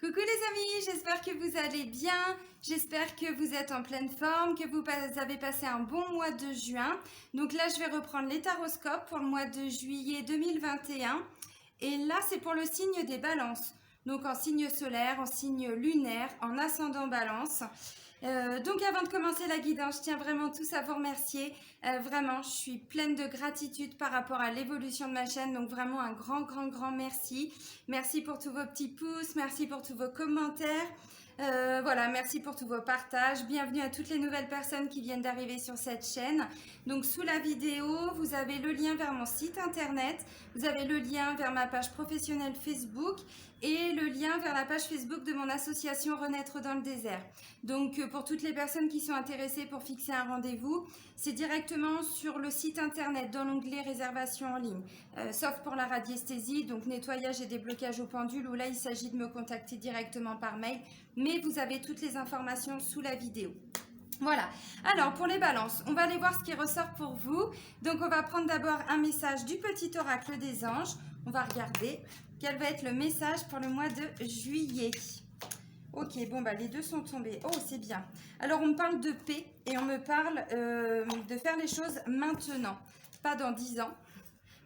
Coucou les amis, j'espère que vous allez bien, j'espère que vous êtes en pleine forme, que vous avez passé un bon mois de juin. Donc là, je vais reprendre les taroscopes pour le mois de juillet 2021. Et là, c'est pour le signe des balances. Donc en signe solaire, en signe lunaire, en ascendant balance. Donc avant de commencer la guidance, je tiens vraiment tous à vous remercier. Vraiment, je suis pleine de gratitude par rapport à l'évolution de ma chaîne. Donc vraiment un grand merci. Merci pour tous vos petits pouces, merci pour tous vos commentaires. Voilà, merci pour tous vos partages. Bienvenue à toutes les nouvelles personnes qui viennent d'arriver sur cette chaîne. Donc sous la vidéo, vous avez le lien vers mon site internet, vous avez le lien vers ma page professionnelle Facebook et le lien vers la page Facebook de mon association Renaître dans le désert. Donc pour toutes les personnes qui sont intéressées pour fixer un rendez-vous, c'est directement sur le site internet dans l'onglet réservation en ligne, sauf pour la radiesthésie, donc nettoyage et déblocage au pendule, où là il s'agit de me contacter directement par mail, mais vous avez toutes les informations sous la vidéo. Voilà, alors pour les balances, on va aller voir ce qui ressort pour vous. Donc on va prendre d'abord un message du petit oracle des anges. On va regarder quel va être le message pour le mois de juillet. Ok, bon bah les deux sont tombés. Oh, c'est bien. Alors on me parle de paix et on me parle de faire les choses maintenant, pas dans 10 ans.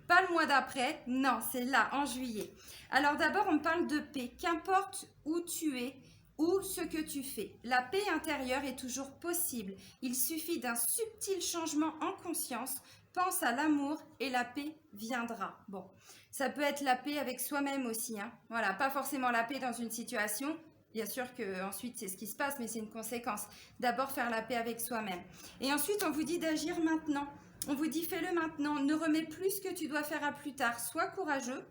Pas le mois d'après, non, c'est là, en juillet. Alors d'abord, on me parle de paix. Qu'importe où tu es, ou ce que tu fais. La paix intérieure est toujours possible. Il suffit d'un subtil changement en conscience. Pense à l'amour et la paix viendra. Bon, ça peut être la paix avec soi-même aussi. Hein. Voilà, pas forcément la paix dans une situation. Bien sûr que ensuite c'est ce qui se passe, mais c'est une conséquence. D'abord faire la paix avec soi-même. Et ensuite, on vous dit d'agir maintenant. On vous dit fais-le maintenant. Ne remets plus ce que tu dois faire à plus tard. Sois courageux.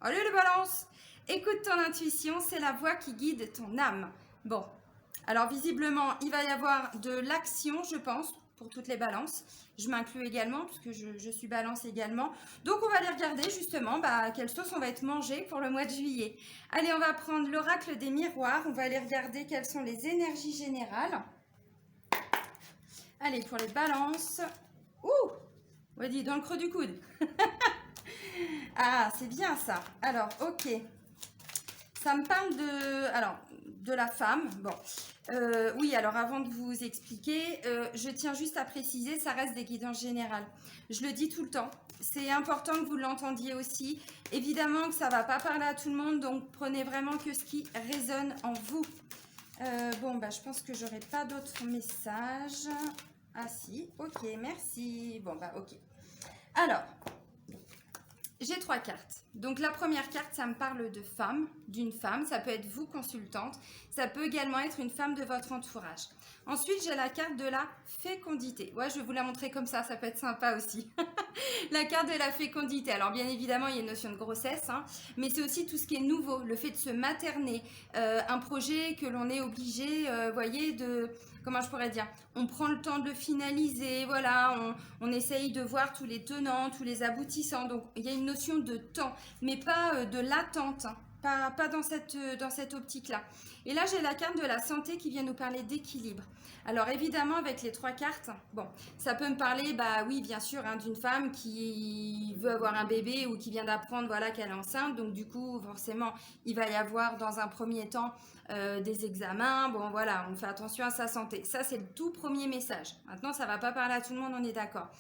Allez le balance! Écoute ton intuition, c'est la voix qui guide ton âme. Bon, alors visiblement, il va y avoir de l'action, je pense, pour toutes les balances. Je m'inclus également, puisque je suis balance également. Donc, on va aller regarder justement quelle sauce on va être mangé pour le mois de juillet. Allez, on va prendre l'oracle des miroirs. On va aller regarder quelles sont les énergies générales. Allez, pour les balances. Ouh! On dit dans le creux du coude. Ah, c'est bien ça. Alors, ok. Ça me parle de la femme. Bon, oui, alors avant de vous expliquer, je tiens juste à préciser, ça reste des guidances générales. Je le dis tout le temps. C'est important que vous l'entendiez aussi. Évidemment que ça ne va pas parler à tout le monde, donc prenez vraiment que ce qui résonne en vous. Bon, je pense que j'aurai pas d'autres messages. Ah si, ok, merci. Bon, ok. Alors, j'ai 3 cartes. Donc la première carte, ça me parle de femme, d'une femme. Ça peut être vous, consultante. Ça peut également être une femme de votre entourage. Ensuite, j'ai la carte de la fécondité. Ouais, je vais vous la montrer comme ça peut être sympa aussi. La carte de la fécondité. Alors bien évidemment, il y a une notion de grossesse, hein, mais c'est aussi tout ce qui est nouveau. Le fait de se materner, un projet que l'on est obligé, voyez, comment je pourrais dire, on prend le temps de le finaliser, voilà, on essaye de voir tous les tenants, tous les aboutissants. Donc il y a une notion de temps, mais pas de l'attente, hein. Pas dans cette optique-là. Et là, j'ai la carte de la santé qui vient nous parler d'équilibre. Alors, évidemment, avec les 3 cartes, bon, ça peut me parler, oui, bien sûr, hein, d'une femme qui veut avoir un bébé ou qui vient d'apprendre, voilà, qu'elle est enceinte. Donc, du coup, forcément, il va y avoir, dans un premier temps, des examens. Bon, voilà, on fait attention à sa santé. Ça, c'est le tout premier message. Maintenant, ça ne va pas parler à tout le monde, on est d'accord.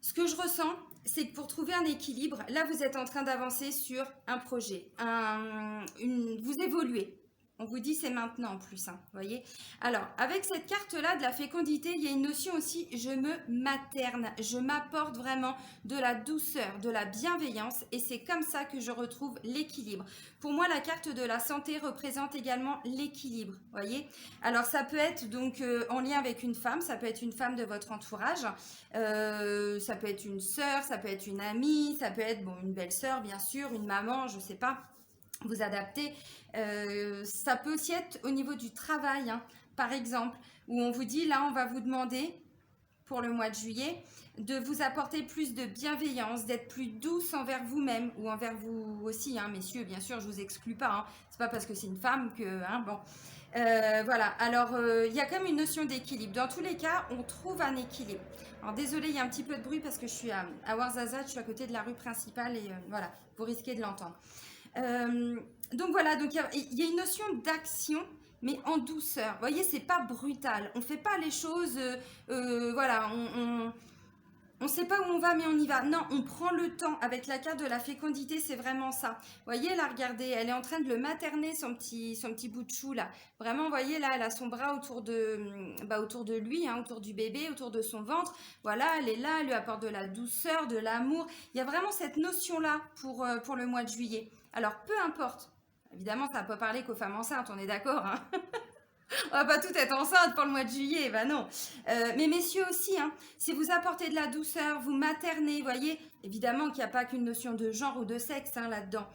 Ce que je ressens, c'est que pour trouver un équilibre, là, vous êtes en train d'avancer sur un projet, vous évoluez. On vous dit c'est maintenant en plus, hein, voyez. Alors, avec cette carte-là de la fécondité, il y a une notion aussi, je me materne, je m'apporte vraiment de la douceur, de la bienveillance, et c'est comme ça que je retrouve l'équilibre. Pour moi, la carte de la santé représente également l'équilibre, voyez. Alors, ça peut être donc en lien avec une femme, ça peut être une femme de votre entourage, ça peut être une sœur, ça peut être une amie, ça peut être une belle-sœur, bien sûr, une maman, je sais pas. Vous adaptez. Ça peut aussi être au niveau du travail, hein, par exemple, où on vous dit, là, on va vous demander, pour le mois de juillet, de vous apporter plus de bienveillance, d'être plus douce envers vous-même, ou envers vous aussi, hein, messieurs, bien sûr, je vous exclue pas, hein, c'est pas parce que c'est une femme que, hein, bon. Voilà, alors il y a quand même une notion d'équilibre. Dans tous les cas, on trouve un équilibre. Alors désolé, il y a un petit peu de bruit parce que je suis à Ouarzazate, je suis à côté de la rue principale et voilà, vous risquez de l'entendre. Donc voilà, donc il y a une notion d'action, mais en douceur. Vous voyez, c'est pas brutal. On fait pas les choses, voilà, on sait pas où on va, mais on y va. Non, on prend le temps. Avec la carte de la fécondité, c'est vraiment ça. Vous voyez, là, regardez, elle est en train de le materner, son petit bout de chou, là. Vraiment, vous voyez, là, elle a son bras autour de lui, hein, autour du bébé, autour de son ventre. Voilà, elle est là, elle lui apporte de la douceur, de l'amour. Il y a vraiment cette notion-là pour le mois de juillet. Alors, peu importe. Évidemment, ça ne peut parler qu'aux femmes enceintes, on est d'accord, hein. On va pas tout être enceinte pour le mois de juillet, bah non. Mais messieurs aussi, hein, si vous apportez de la douceur, vous maternez, voyez, évidemment qu'il n'y a pas qu'une notion de genre ou de sexe hein, là-dedans.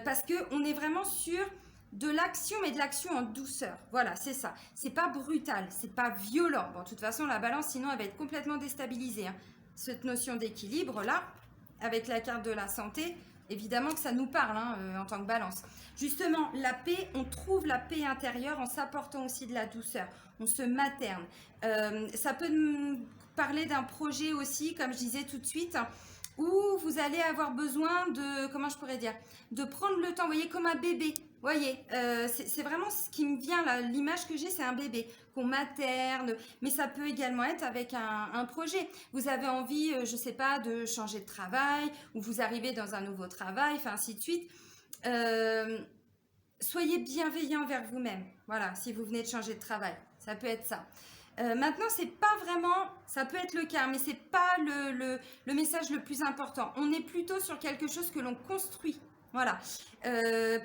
Parce qu'on est vraiment sur de l'action, mais de l'action en douceur. Voilà, c'est ça. C'est pas brutal, c'est pas violent. Bon, de toute façon, la balance, sinon, elle va être complètement déstabilisée. Hein. Cette notion d'équilibre, là, avec la carte de la santé, évidemment que ça nous parle hein, en tant que balance. Justement, la paix, on trouve la paix intérieure en s'apportant aussi de la douceur. On se materne. Ça peut parler d'un projet aussi, comme je disais tout de suite, où vous allez avoir besoin de, comment je pourrais dire, de prendre le temps, vous voyez, comme un bébé. Vous voyez, c'est vraiment ce qui me vient là, l'image que j'ai, c'est un bébé qu'on materne, mais ça peut également être avec un projet. Vous avez envie, je ne sais pas, de changer de travail, ou vous arrivez dans un nouveau travail, enfin ainsi de suite. Soyez bienveillant vers vous-même, voilà, si vous venez de changer de travail, ça peut être ça. Maintenant, c'est pas vraiment, ça peut être le cas, mais c'est pas le message le plus important. On est plutôt sur quelque chose que l'on construit. Voilà,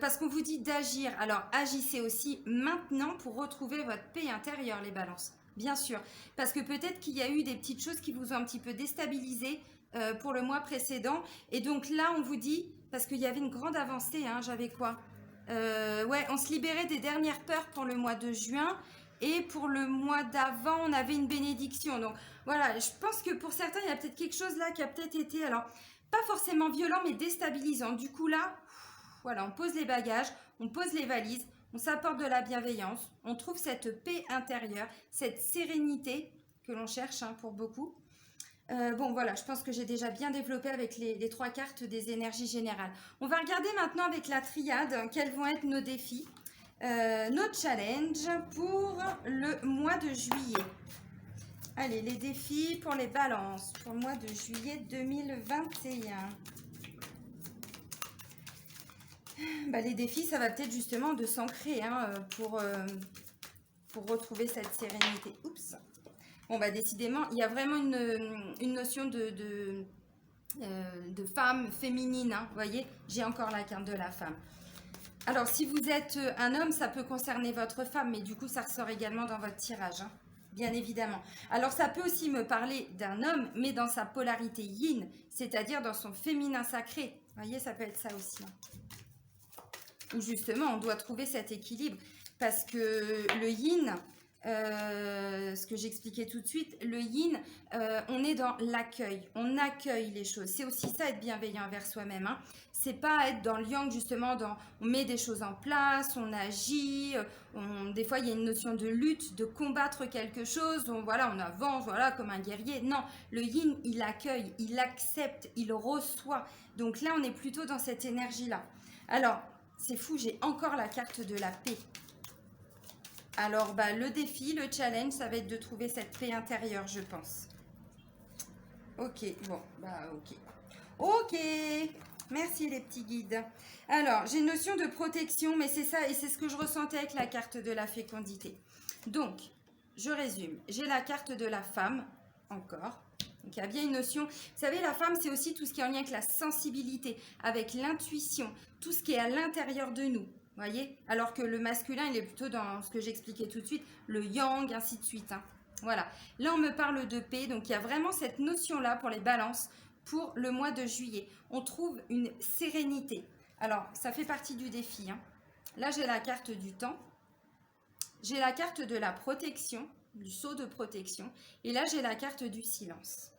parce qu'on vous dit d'agir. Alors, agissez aussi maintenant pour retrouver votre paix intérieure, les balances. Bien sûr, parce que peut-être qu'il y a eu des petites choses qui vous ont un petit peu déstabilisé pour le mois précédent. Et donc là, on vous dit, parce qu'il y avait une grande avancée, hein, j'avais quoi ouais, on se libérait des dernières peurs pour le mois de juin. Et pour le mois d'avant, on avait une bénédiction. Donc voilà, je pense que pour certains, il y a peut-être quelque chose là qui a peut-être été, alors, pas forcément violent, mais déstabilisant. Du coup là, voilà, on pose les bagages, on pose les valises, on s'apporte de la bienveillance, on trouve cette paix intérieure, cette sérénité que l'on cherche hein, pour beaucoup. Bon voilà, je pense que j'ai déjà bien développé avec les trois cartes des énergies générales. On va regarder maintenant avec la triade quels vont être nos défis. Nos challenges pour le mois de juillet. Allez, les défis pour les balances pour le mois de juillet 2021. Bah, les défis, ça va peut-être justement de s'ancrer hein, pour retrouver cette sérénité. Oups. Bon, bah décidément, il y a vraiment une notion de femme féminine. Hein, vous voyez, j'ai encore la carte de la femme. Alors, si vous êtes un homme, ça peut concerner votre femme, mais du coup, ça ressort également dans votre tirage, hein, bien évidemment. Alors, ça peut aussi me parler d'un homme, mais dans sa polarité yin, c'est-à-dire dans son féminin sacré. Vous voyez, ça peut être ça aussi. Hein. Où justement, on doit trouver cet équilibre, parce que le yin, ce que j'expliquais tout de suite, le yin, on est dans l'accueil, on accueille les choses. C'est aussi ça, être bienveillant envers soi-même. Hein. C'est pas être dans le yang, justement, on met des choses en place, on agit, des fois il y a une notion de lutte, de combattre quelque chose, donc voilà, on avance, voilà, comme un guerrier. Non, le yin, il accueille, il accepte, il reçoit. Donc là, on est plutôt dans cette énergie-là. Alors, c'est fou, j'ai encore la carte de la paix. Alors, bah, le défi, le challenge, ça va être de trouver cette paix intérieure, je pense. Ok, bon, bah ok. Ok, merci les petits guides. Alors, j'ai une notion de protection, mais c'est ça, et c'est ce que je ressentais avec la carte de la fécondité. Donc, je résume. J'ai la carte de la femme, encore. Donc, il y a bien une notion. Vous savez, la femme, c'est aussi tout ce qui est en lien avec la sensibilité, avec l'intuition, tout ce qui est à l'intérieur de nous. Voyez, alors que le masculin, il est plutôt dans ce que j'expliquais tout de suite, le yang, ainsi de suite. Hein. Voilà. Là, on me parle de paix. Donc, il y a vraiment cette notion-là pour les balances pour le mois de juillet. On trouve une sérénité. Alors, ça fait partie du défi. Hein. Là, j'ai la carte du temps. J'ai la carte de la protection, du sceau de protection. Et là, j'ai la carte du silence.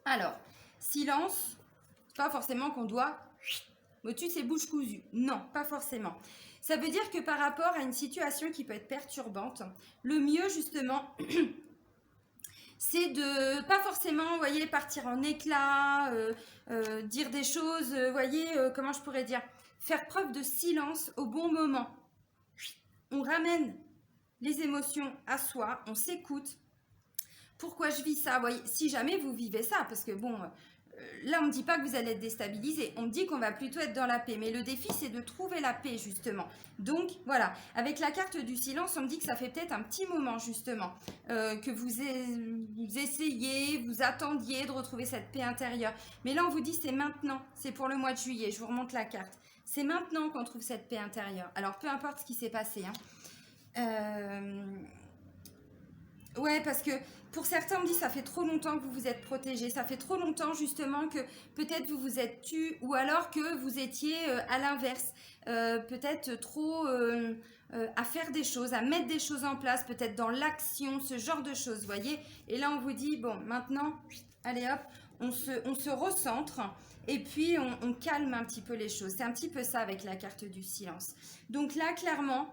Alors, silence, pas forcément qu'on doit... Au-dessus, c'est bouche cousue. Non, pas forcément. Ça veut dire que par rapport à une situation qui peut être perturbante, le mieux, justement, c'est de pas forcément, vous voyez, partir en éclat, dire des choses, vous voyez, comment je pourrais dire, faire preuve de silence au bon moment. On ramène les émotions à soi, on s'écoute. Pourquoi je vis ça? Voyez, si jamais vous vivez ça, parce que bon, là on ne dit pas que vous allez être déstabilisé, on dit qu'on va plutôt être dans la paix, mais le défi c'est de trouver la paix justement. Donc voilà, avec la carte du silence, on me dit que ça fait peut-être un petit moment justement, que vous essayez, vous attendiez de retrouver cette paix intérieure. Mais là on vous dit c'est maintenant, c'est pour le mois de juillet, je vous remonte la carte. C'est maintenant qu'on trouve cette paix intérieure. Alors peu importe ce qui s'est passé, ouais, parce que pour certains, on me dit ça fait trop longtemps que vous vous êtes protégé, ça fait trop longtemps justement que peut-être vous vous êtes tu, ou alors que vous étiez à l'inverse, peut-être trop à faire des choses, à mettre des choses en place, peut-être dans l'action, ce genre de choses, voyez. Et là, on vous dit, bon, maintenant, allez hop, on se recentre et puis on calme un petit peu les choses. C'est un petit peu ça avec la carte du silence. Donc là, clairement,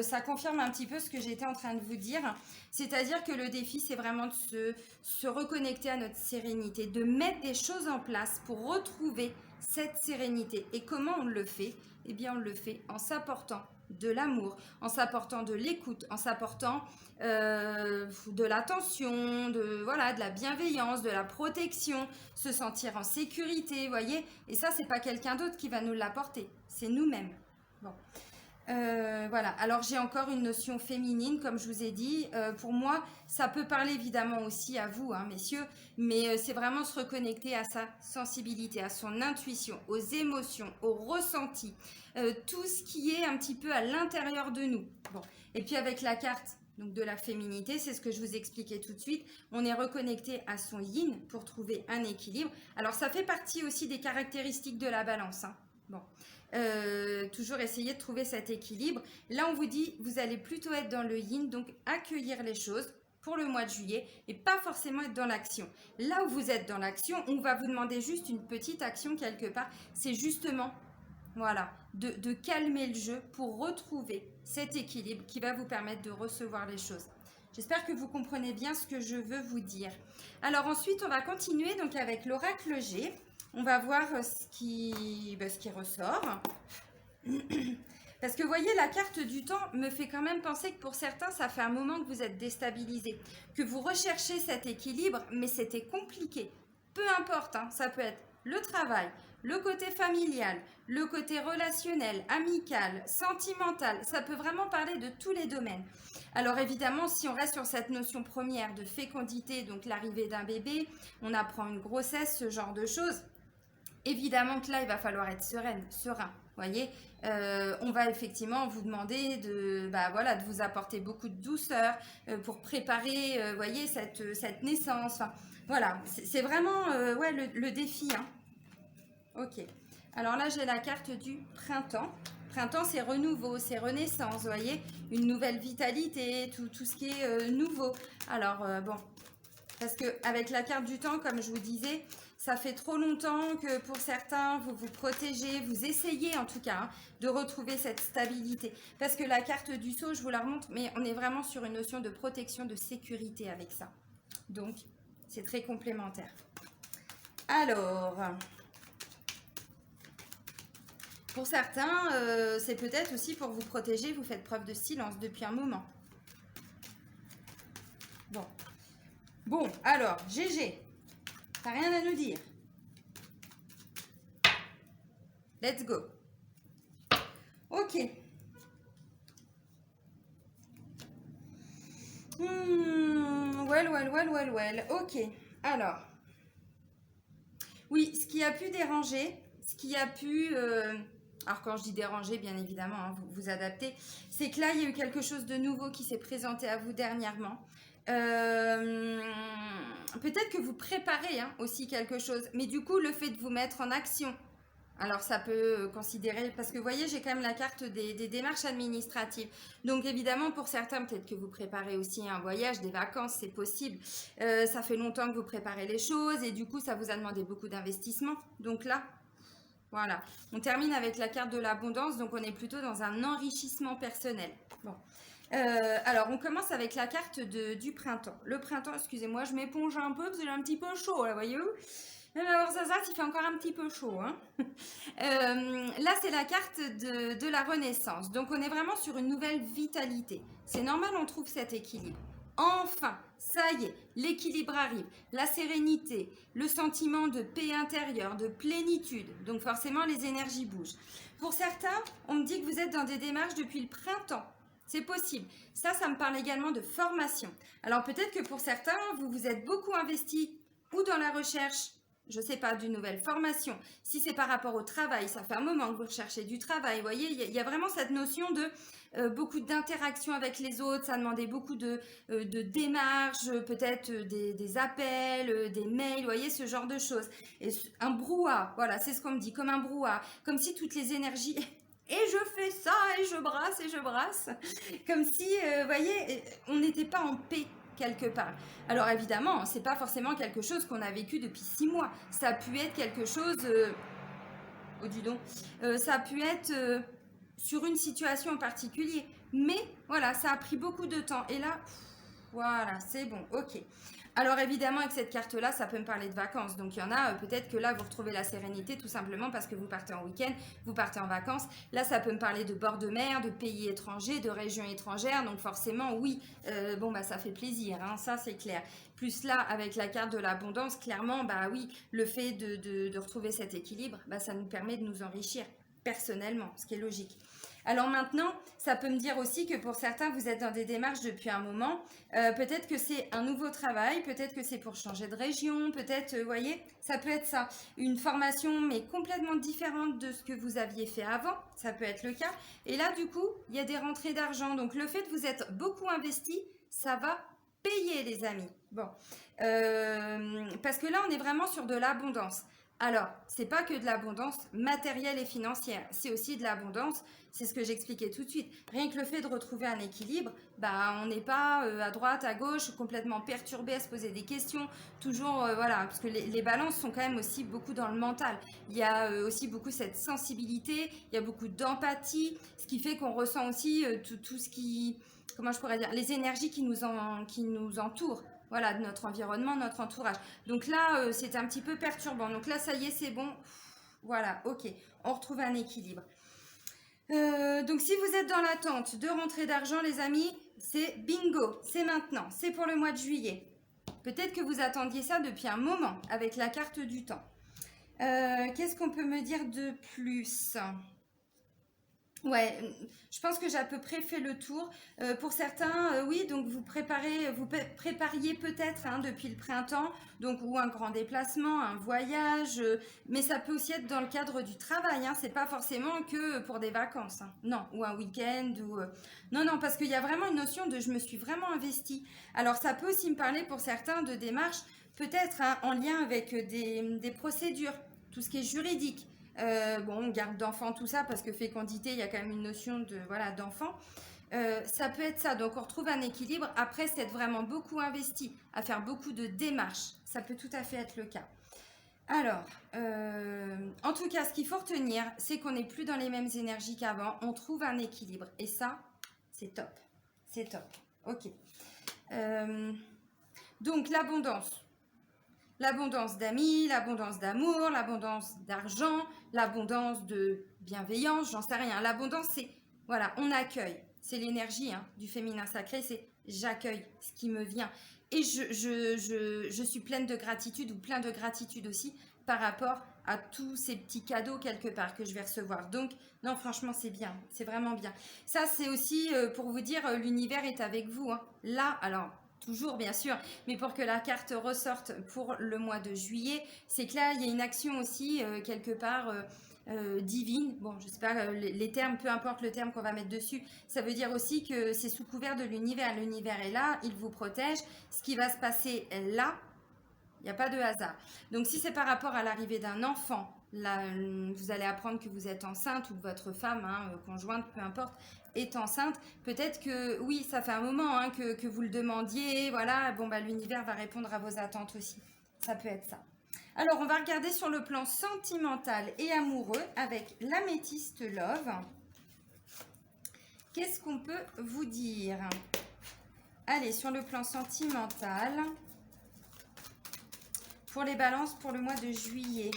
ça confirme un petit peu ce que j'étais en train de vous dire. C'est-à-dire que le défi, c'est vraiment de se reconnecter à notre sérénité, de mettre des choses en place pour retrouver cette sérénité. Et comment on le fait? Eh bien, on le fait en s'apportant de l'amour, en s'apportant de l'écoute, en s'apportant de l'attention, de la bienveillance, de la protection, se sentir en sécurité, voyez. Et ça, c'est pas quelqu'un d'autre qui va nous l'apporter, c'est nous-mêmes. Bon. Voilà, alors j'ai encore une notion féminine, comme je vous ai dit. Pour moi, ça peut parler évidemment aussi à vous, messieurs, mais c'est vraiment se reconnecter à sa sensibilité, à son intuition, aux émotions, aux ressentis, tout ce qui est un petit peu à l'intérieur de nous. Bon. Et puis avec la carte donc de la féminité, c'est ce que je vous expliquais tout de suite, on est reconnecté à son yin pour trouver un équilibre. Alors ça fait partie aussi des caractéristiques de la balance. Bon. Toujours essayer de trouver cet équilibre. Là, on vous dit, vous allez plutôt être dans le yin, donc accueillir les choses pour le mois de juillet et pas forcément être dans l'action. Là où vous êtes dans l'action, on va vous demander juste une petite action quelque part. C'est justement, voilà, de calmer le jeu pour retrouver cet équilibre qui va vous permettre de recevoir les choses. J'espère que vous comprenez bien ce que je veux vous dire. Alors ensuite, on va continuer donc avec l'oracle G. On va voir ce qui ressort. Parce que vous voyez, la carte du temps me fait quand même penser que pour certains, ça fait un moment que vous êtes déstabilisés, que vous recherchez cet équilibre, mais c'était compliqué. Peu importe, ça peut être le travail, le côté familial, le côté relationnel, amical, sentimental. Ça peut vraiment parler de tous les domaines. Alors évidemment, si on reste sur cette notion première de fécondité, donc l'arrivée d'un bébé, on apprend une grossesse, ce genre de choses. Évidemment que là, il va falloir être serein, voyez. On va effectivement vous demander de vous apporter beaucoup de douceur pour préparer, voyez, cette naissance. Enfin, voilà, c'est vraiment le défi. Ok. Alors là, j'ai la carte du printemps. Printemps, c'est renouveau, c'est renaissance, vous voyez, une nouvelle vitalité, tout ce qui est nouveau. Alors, parce qu'avec la carte du temps, comme je vous disais, ça fait trop longtemps que pour certains, vous vous protégez, vous essayez en tout cas de retrouver cette stabilité. Parce que la carte du sceau, je vous la remontre, mais on est vraiment sur une notion de protection, de sécurité avec ça. Donc, c'est très complémentaire. Alors, pour certains, c'est peut-être aussi pour vous protéger, vous faites preuve de silence depuis un moment. Bon, alors, GG. T'as rien à nous dire. Let's go. Ok. Well. Ok. Alors. Oui, ce qui a pu déranger, ce qui a pu... alors quand je dis déranger, bien évidemment, vous vous adaptez. C'est que là, il y a eu quelque chose de nouveau qui s'est présenté à vous dernièrement. Peut-être que vous préparez aussi quelque chose, mais du coup le fait de vous mettre en action, alors ça peut considérer, parce que vous voyez j'ai quand même la carte des démarches administratives, donc évidemment pour certains peut-être que vous préparez aussi un voyage, des vacances, c'est possible, ça fait longtemps que vous préparez les choses et du coup ça vous a demandé beaucoup d'investissement, donc là voilà, on termine avec la carte de l'abondance, donc on est plutôt dans un enrichissement personnel. Bon. Alors, on commence avec la carte du printemps. Le printemps, excusez-moi, je m'éponge un peu parce que j'ai un petit peu chaud, là, voyez-vous. Même à Warszawa, il fait encore un petit peu chaud. Hein. Là, c'est la carte de la Renaissance. Donc, on est vraiment sur une nouvelle vitalité. C'est normal, on trouve cet équilibre. Enfin, ça y est, l'équilibre arrive. La sérénité, le sentiment de paix intérieure, de plénitude. Donc, forcément, les énergies bougent. Pour certains, on me dit que vous êtes dans des démarches depuis le printemps. C'est possible. Ça me parle également de formation. Alors, peut-être que pour certains, vous vous êtes beaucoup investi ou dans la recherche, je ne sais pas, d'une nouvelle formation. Si c'est par rapport au travail, ça fait un moment que vous recherchez du travail. Vous voyez, il y a vraiment cette notion de beaucoup d'interaction avec les autres. Ça demandait beaucoup de démarches, peut-être des appels, des mails, vous voyez, ce genre de choses. Et un brouhaha, voilà, c'est ce qu'on me dit, comme un brouhaha. Comme si toutes les énergies... Et je fais ça, et je brasse. Comme si, vous voyez, on n'était pas en paix quelque part. Alors évidemment, c'est pas forcément quelque chose qu'on a vécu depuis 6 mois. Ça a pu être quelque chose... oh dis donc. Ça a pu être sur une situation en particulier. Mais voilà, ça a pris beaucoup de temps. Et là, voilà, c'est bon, ok. Alors évidemment, avec cette carte-là, ça peut me parler de vacances. Donc il y en a, peut-être que là, vous retrouvez la sérénité tout simplement parce que vous partez en week-end, vous partez en vacances. Là, ça peut me parler de bord de mer, de pays étrangers, de régions étrangères. Donc forcément, oui, bon, bah ça fait plaisir, hein, ça c'est clair. Plus là, avec la carte de l'abondance, clairement, bah oui, le fait de retrouver cet équilibre, bah ça nous permet de nous enrichir personnellement, ce qui est logique. Alors maintenant, ça peut me dire aussi que pour certains, vous êtes dans des démarches depuis un moment. Peut-être que c'est un nouveau travail, peut-être que c'est pour changer de région, peut-être, vous voyez, ça peut être ça. Une formation, mais complètement différente de ce que vous aviez fait avant, ça peut être le cas. Et là, du coup, il y a des rentrées d'argent. Donc, le fait de vous être beaucoup investi, ça va payer, les amis. Bon, parce que là, on est vraiment sur de l'abondance. Alors, c'est pas que de l'abondance matérielle et financière, c'est aussi de l'abondance, c'est ce que j'expliquais tout de suite. Rien que le fait de retrouver un équilibre, bah, on n'est pas à droite, à gauche, complètement perturbé à se poser des questions, toujours, voilà, parce que les balances sont quand même aussi beaucoup dans le mental. Il y a aussi beaucoup cette sensibilité, il y a beaucoup d'empathie, ce qui fait qu'on ressent aussi tout ce qui, comment je pourrais dire, les énergies qui nous entourent. Voilà, de notre environnement, notre entourage. Donc là, c'était un petit peu perturbant. Donc là, ça y est, c'est bon. Voilà, ok. On retrouve un équilibre. Donc si vous êtes dans l'attente de rentrée d'argent, les amis, c'est bingo. C'est maintenant. C'est pour le mois de juillet. Peut-être que vous attendiez ça depuis un moment avec la carte du temps. Qu'est-ce qu'on peut me dire de plus ? Ouais, je pense que j'ai à peu près fait le tour. Pour certains, oui, donc vous prépariez peut-être hein, depuis le printemps, donc ou un grand déplacement, un voyage, mais ça peut aussi être dans le cadre du travail. Hein, c'est pas forcément que pour des vacances, hein, non, ou un week-end ou non, parce qu'il y a vraiment une notion de je me suis vraiment investie. Alors ça peut aussi me parler pour certains de démarches, peut-être hein, en lien avec des procédures, tout ce qui est juridique. Bon, garde d'enfants, tout ça, parce que fécondité, il y a quand même une notion de voilà d'enfant. Ça peut être ça, donc on retrouve un équilibre. Après, c'est être vraiment beaucoup investi, à faire beaucoup de démarches. Ça peut tout à fait être le cas. Alors, en tout cas, ce qu'il faut retenir, c'est qu'on n'est plus dans les mêmes énergies qu'avant. On trouve un équilibre. Et ça, c'est top. C'est top. Ok. Donc, l'abondance. L'abondance d'amis, l'abondance d'amour, l'abondance d'argent, l'abondance de bienveillance, j'en sais rien. L'abondance, c'est, voilà, on accueille. C'est l'énergie hein, du féminin sacré, c'est j'accueille ce qui me vient. Et je suis pleine de gratitude ou plein de gratitude aussi par rapport à tous ces petits cadeaux quelque part que je vais recevoir. Donc, non, franchement, c'est bien, c'est vraiment bien. Ça, c'est aussi pour vous dire, l'univers est avec vous. Hein. Là, alors... Toujours bien sûr, mais pour que la carte ressorte pour le mois de juillet, c'est que là il y a une action aussi quelque part divine. Bon, je sais pas les termes, peu importe le terme qu'on va mettre dessus, ça veut dire aussi que c'est sous couvert de l'univers. L'univers est là, il vous protège. Ce qui va se passer là, il n'y a pas de hasard. Donc si c'est par rapport à l'arrivée d'un enfant, là, vous allez apprendre que vous êtes enceinte ou que votre femme, hein, conjointe, peu importe, est enceinte. Peut-être que, oui, ça fait un moment hein, que vous le demandiez. Voilà, bon, bah, l'univers va répondre à vos attentes aussi. Ça peut être ça. Alors, on va regarder sur le plan sentimental et amoureux avec l'améthyste Love. Qu'est-ce qu'on peut vous dire? Allez, sur le plan sentimental... pour les balances pour le mois de juillet.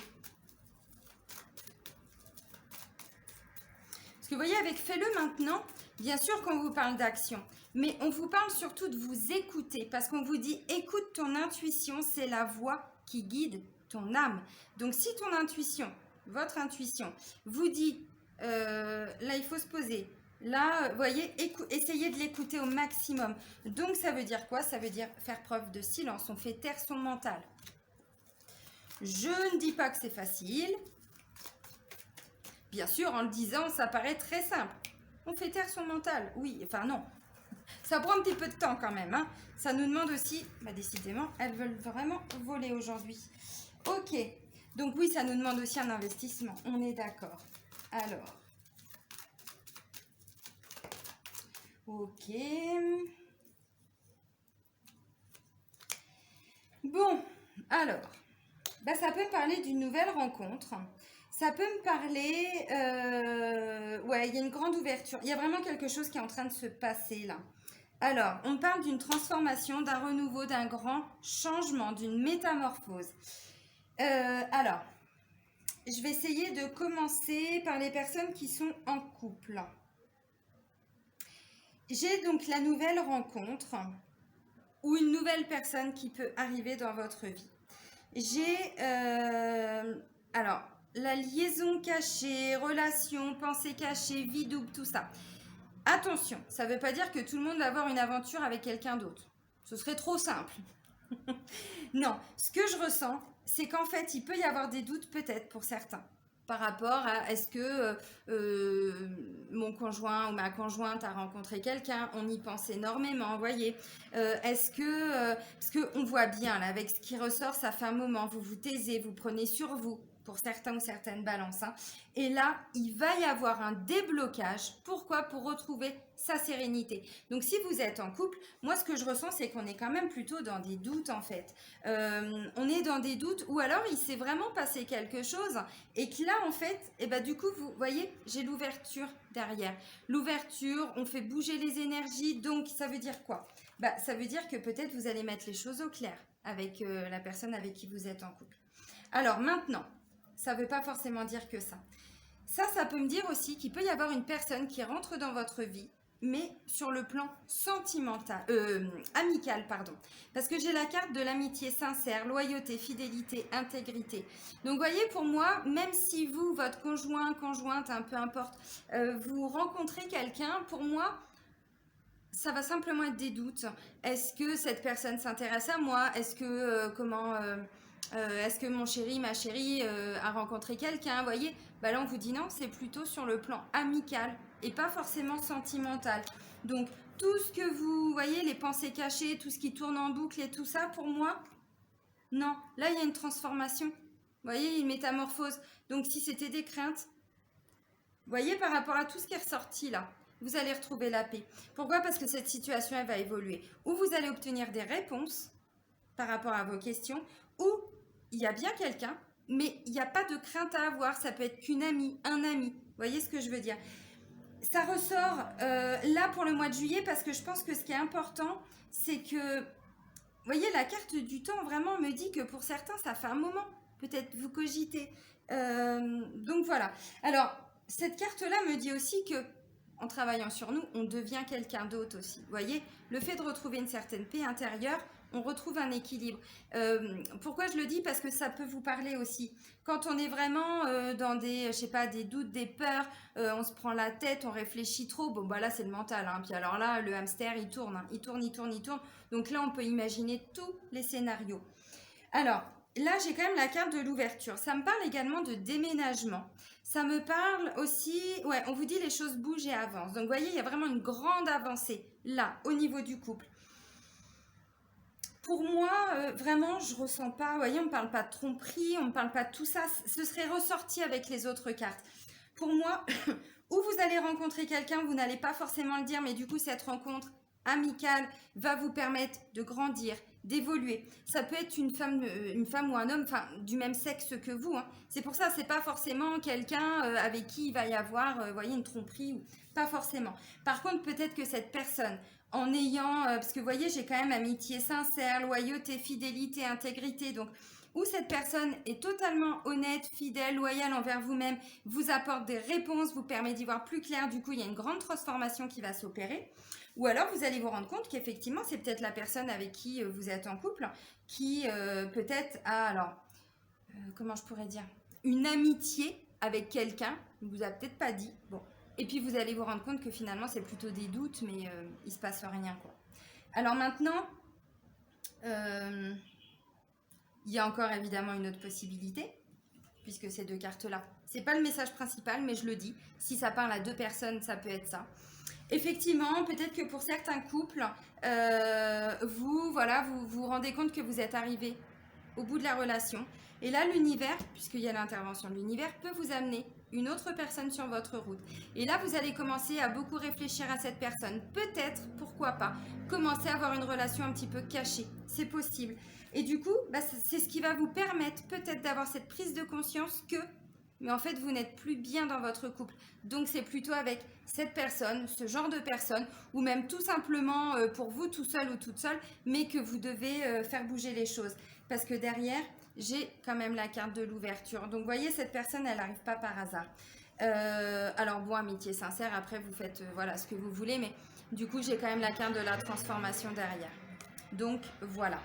Parce que vous voyez, avec fais-le maintenant, bien sûr qu'on vous parle d'action, mais on vous parle surtout de vous écouter, parce qu'on vous dit, écoute ton intuition, c'est la voix qui guide ton âme. Donc si ton intuition, votre intuition, vous dit, là il faut se poser, là, vous voyez, essayez de l'écouter au maximum. Donc ça veut dire quoi? Ça veut dire faire preuve de silence, on fait taire son mental. Je ne dis pas que c'est facile. Bien sûr, en le disant, ça paraît très simple. On fait taire son mental. Oui, enfin non. Ça prend un petit peu de temps quand même. Hein. Ça nous demande aussi, bah décidément, elles veulent vraiment voler aujourd'hui. Ok. Donc oui, ça nous demande aussi un investissement. On est d'accord. Alors. Ok. Bon, alors. Bah, ça peut me parler d'une nouvelle rencontre. Ça peut me parler... ouais, il y a une grande ouverture. Il y a vraiment quelque chose qui est en train de se passer là. Alors, on parle d'une transformation, d'un renouveau, d'un grand changement, d'une métamorphose. Alors, je vais essayer de commencer par les personnes qui sont en couple. J'ai donc la nouvelle rencontre ou une nouvelle personne qui peut arriver dans votre vie. J'ai... alors, la liaison cachée, relation, pensée cachée, vie double, tout ça. Attention, ça ne veut pas dire que tout le monde va avoir une aventure avec quelqu'un d'autre. Ce serait trop simple. Non, ce que je ressens, c'est qu'en fait, il peut y avoir des doutes peut-être pour certains. Par rapport à est-ce que mon conjoint ou ma conjointe a rencontré quelqu'un, on y pense énormément, vous voyez. Est-ce que, parce qu'on voit bien là, avec ce qui ressort, ça fait un moment, vous vous taisez, vous prenez sur vous, pour certains ou certaines balances. Hein. Et là, il va y avoir un déblocage. Pourquoi? Pour retrouver sa sérénité. Donc, si vous êtes en couple, moi, ce que je ressens, c'est qu'on est quand même plutôt dans des doutes, en fait. On est dans des doutes, ou alors il s'est vraiment passé quelque chose, et que là, en fait, et ben, du coup, vous voyez, j'ai l'ouverture derrière. L'ouverture, on fait bouger les énergies, donc ça veut dire quoi? Bah, ça veut dire que peut-être vous allez mettre les choses au clair avec la personne avec qui vous êtes en couple. Alors, maintenant, ça ne veut pas forcément dire que ça. Ça peut me dire aussi qu'il peut y avoir une personne qui rentre dans votre vie, mais sur le plan sentimental, amical, pardon. Parce que j'ai la carte de l'amitié sincère, loyauté, fidélité, intégrité. Donc, vous voyez, pour moi, même si vous, votre conjoint, conjointe, peu importe, vous rencontrez quelqu'un, pour moi, ça va simplement être des doutes. Est-ce que cette personne s'intéresse à moi? Est-ce que, est-ce que mon chéri, ma chérie a rencontré quelqu'un? Vous voyez, bah là on vous dit non, c'est plutôt sur le plan amical et pas forcément sentimental. Donc tout ce que vous voyez, les pensées cachées, tout ce qui tourne en boucle et tout ça, pour moi, non. Là il y a une transformation. Vous voyez, une métamorphose. Donc si c'était des craintes, vous voyez, par rapport à tout ce qui est ressorti là, vous allez retrouver la paix. Pourquoi? Parce que cette situation, elle va évoluer. Ou vous allez obtenir des réponses par rapport à vos questions, ou il y a bien quelqu'un, mais il n'y a pas de crainte à avoir. Ça peut être qu'une amie, un ami. Vous voyez ce que je veux dire? Ça ressort là pour le mois de juillet parce que je pense que ce qui est important, c'est que, vous voyez, la carte du temps vraiment me dit que pour certains, ça fait un moment. Peut-être vous cogitez. Donc voilà. Alors, cette carte-là me dit aussi que en travaillant sur nous, on devient quelqu'un d'autre aussi. Vous voyez, le fait de retrouver une certaine paix intérieure, on retrouve un équilibre. Pourquoi je le dis? Parce que ça peut vous parler aussi. Quand on est vraiment dans des, je sais pas, des doutes, des peurs, on se prend la tête, on réfléchit trop. Bon, bah là, c'est le mental. Hein. Puis alors là, le hamster, il tourne, hein. Il tourne, il tourne, il tourne. Donc là, on peut imaginer tous les scénarios. Alors, là, j'ai quand même la carte de l'ouverture. Ça me parle également de déménagement. Ça me parle aussi... Ouais, on vous dit les choses bougent et avancent. Donc, vous voyez, il y a vraiment une grande avancée là, au niveau du couple. Pour moi, vraiment, je ressens pas... Vous voyez, on ne parle pas de tromperie, on ne parle pas de tout ça. Ce serait ressorti avec les autres cartes. Pour moi, où vous allez rencontrer quelqu'un, vous n'allez pas forcément le dire, mais du coup, cette rencontre amicale va vous permettre de grandir, d'évoluer. Ça peut être une femme ou un homme, enfin du même sexe que vous. Hein. C'est pour ça, c'est pas forcément quelqu'un avec qui il va y avoir, voyez, une tromperie ou pas forcément. Par contre, peut-être que cette personne, en ayant, parce que vous voyez, j'ai quand même amitié sincère, loyauté, fidélité, intégrité. Donc où cette personne est totalement honnête, fidèle, loyale envers vous-même, vous apporte des réponses, vous permet d'y voir plus clair, du coup il y a une grande transformation qui va s'opérer. Ou alors vous allez vous rendre compte qu'effectivement c'est peut-être la personne avec qui vous êtes en couple qui peut-être a, alors, comment je pourrais dire, une amitié avec quelqu'un, il vous a peut-être pas dit, bon. Et puis vous allez vous rendre compte que finalement c'est plutôt des doutes, mais il se passe rien quoi. Alors maintenant, il y a encore évidemment une autre possibilité, puisque ces deux cartes-là, c'est pas le message principal, mais je le dis, si ça parle à deux personnes, ça peut être ça. Effectivement, peut-être que pour certains couples, vous vous rendez compte que vous êtes arrivé au bout de la relation. Et là, l'univers, puisqu'il y a l'intervention de l'univers, peut vous amener une autre personne sur votre route. Et là, vous allez commencer à beaucoup réfléchir à cette personne. Peut-être, pourquoi pas, commencer à avoir une relation un petit peu cachée. C'est possible. Et du coup, c'est ce qui va vous permettre peut-être d'avoir cette prise de conscience que, mais en fait, vous n'êtes plus bien dans votre couple. Donc, c'est plutôt avec cette personne, ce genre de personne, ou même tout simplement pour vous tout seul ou toute seule, mais que vous devez faire bouger les choses. Parce que derrière, j'ai quand même la carte de l'ouverture. Donc, vous voyez, cette personne, elle n'arrive pas par hasard. Alors, bon, amitié sincère, après, vous faites voilà, ce que vous voulez, mais du coup, j'ai quand même la carte de la transformation derrière. Donc, voilà.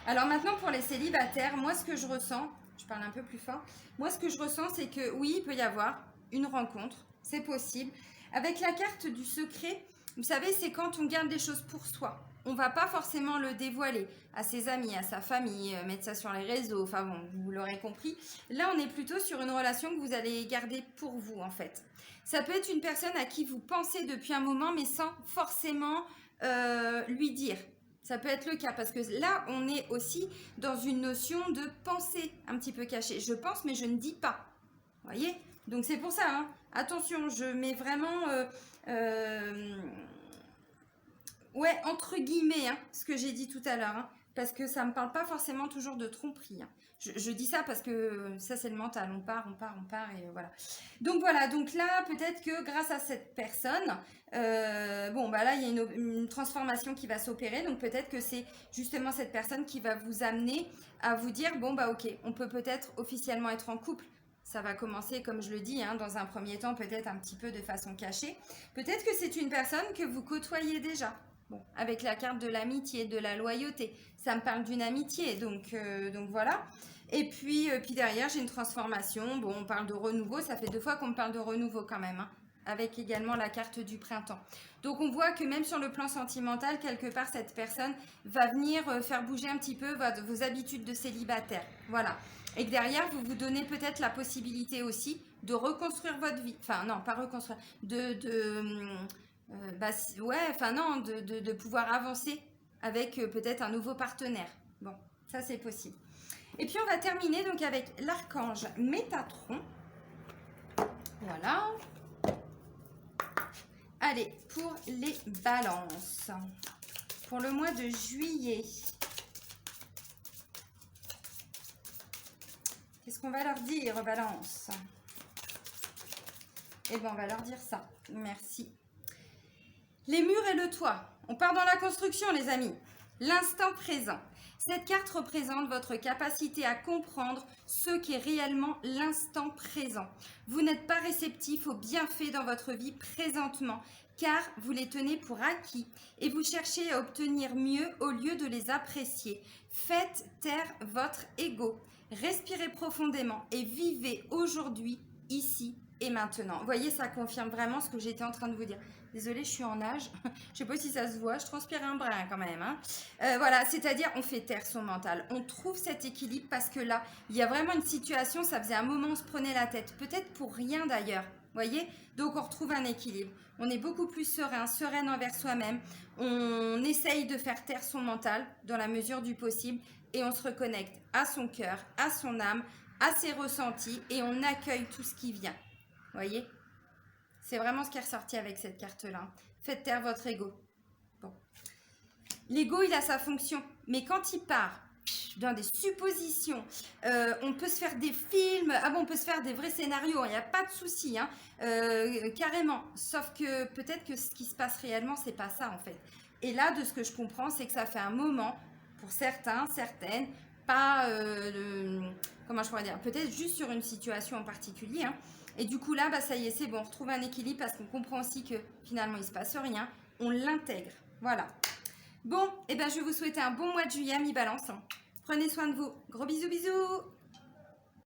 Alors, maintenant, pour les célibataires, moi, ce que je ressens, je parle un peu plus fort, moi, ce que je ressens, c'est que oui, il peut y avoir une rencontre, c'est possible. Avec la carte du secret, vous savez, c'est quand on garde les choses pour soi. On ne va pas forcément le dévoiler à ses amis, à sa famille, mettre ça sur les réseaux, enfin bon, vous l'aurez compris. Là, on est plutôt sur une relation que vous allez garder pour vous, en fait. Ça peut être une personne à qui vous pensez depuis un moment, mais sans forcément lui dire. Ça peut être le cas, parce que là, on est aussi dans une notion de pensée un petit peu cachée. Je pense, mais je ne dis pas. Vous voyez? Donc, c'est pour ça, hein. Attention, je mets vraiment... ouais, entre guillemets, hein, ce que j'ai dit tout à l'heure, hein, parce que ça ne me parle pas forcément toujours de tromperie. Hein. Je dis ça parce que ça, c'est le mental. On part, et voilà. Donc voilà, donc là, peut-être que grâce à cette personne, bon, bah là, il y a une transformation qui va s'opérer. Donc peut-être que c'est justement cette personne qui va vous amener à vous dire, bon, bah ok, on peut peut-être officiellement être en couple. Ça va commencer, comme je le dis, hein, dans un premier temps, peut-être un petit peu de façon cachée. Peut-être que c'est une personne que vous côtoyez déjà. Bon, avec la carte de l'amitié, de la loyauté, ça me parle d'une amitié, donc voilà. Et puis derrière, j'ai une transformation. Bon, on parle de renouveau, ça fait 2 fois qu'on me parle de renouveau quand même, hein, avec également la carte du printemps. Donc on voit que même sur le plan sentimental, quelque part, cette personne va venir faire bouger un petit peu vos habitudes de célibataire. Voilà. Et que derrière, vous vous donnez peut-être la possibilité aussi de reconstruire votre vie. Enfin, non, pas reconstruire, ouais, enfin non, de pouvoir avancer avec peut-être un nouveau partenaire. Bon, ça c'est possible. Et puis on va terminer donc avec l'archange Métatron. Voilà. Allez, pour les balances. Pour le mois de juillet. Qu'est-ce qu'on va leur dire, balance? Eh bien, on va leur dire ça. Merci. Les murs et le toit. On part dans la construction, les amis. L'instant présent. Cette carte représente votre capacité à comprendre ce qu'est réellement l'instant présent. Vous n'êtes pas réceptif aux bienfaits dans votre vie présentement, car vous les tenez pour acquis et vous cherchez à obtenir mieux au lieu de les apprécier. Faites taire votre ego. Respirez profondément et vivez aujourd'hui, ici et maintenant. Vous voyez, ça confirme vraiment ce que j'étais en train de vous dire. Désolée, je suis en nage. Je ne sais pas si ça se voit, je transpire un brin quand même. Hein. Voilà, c'est-à-dire on fait taire son mental. On trouve cet équilibre parce que là, il y a vraiment une situation, ça faisait un moment, on se prenait la tête. Peut-être pour rien d'ailleurs. Vous voyez? Donc on retrouve un équilibre. On est beaucoup plus serein, sereine envers soi-même. On essaye de faire taire son mental dans la mesure du possible et on se reconnecte à son cœur, à son âme, à ses ressentis et on accueille tout ce qui vient. Vous voyez? C'est vraiment ce qui est ressorti avec cette carte-là. Faites taire votre ego. Bon. L'ego, il a sa fonction. Mais quand il part dans des suppositions, on peut se faire des films. Ah bon, on peut se faire des vrais scénarios. Il n'y a pas de souci. Hein, carrément. Sauf que peut-être que ce qui se passe réellement, c'est pas ça en fait. Et là, de ce que je comprends, c'est que ça fait un moment, pour certains, certaines, pas, comment je pourrais dire, peut-être juste sur une situation en particulier. Hein. Et du coup là, bah, ça y est, c'est bon, on retrouve un équilibre parce qu'on comprend aussi que finalement il se passe rien. On l'intègre. Voilà. Bon, et ben je vais vous souhaiter un bon mois de juillet, mi-balance. Prenez soin de vous. Gros bisous, bisous.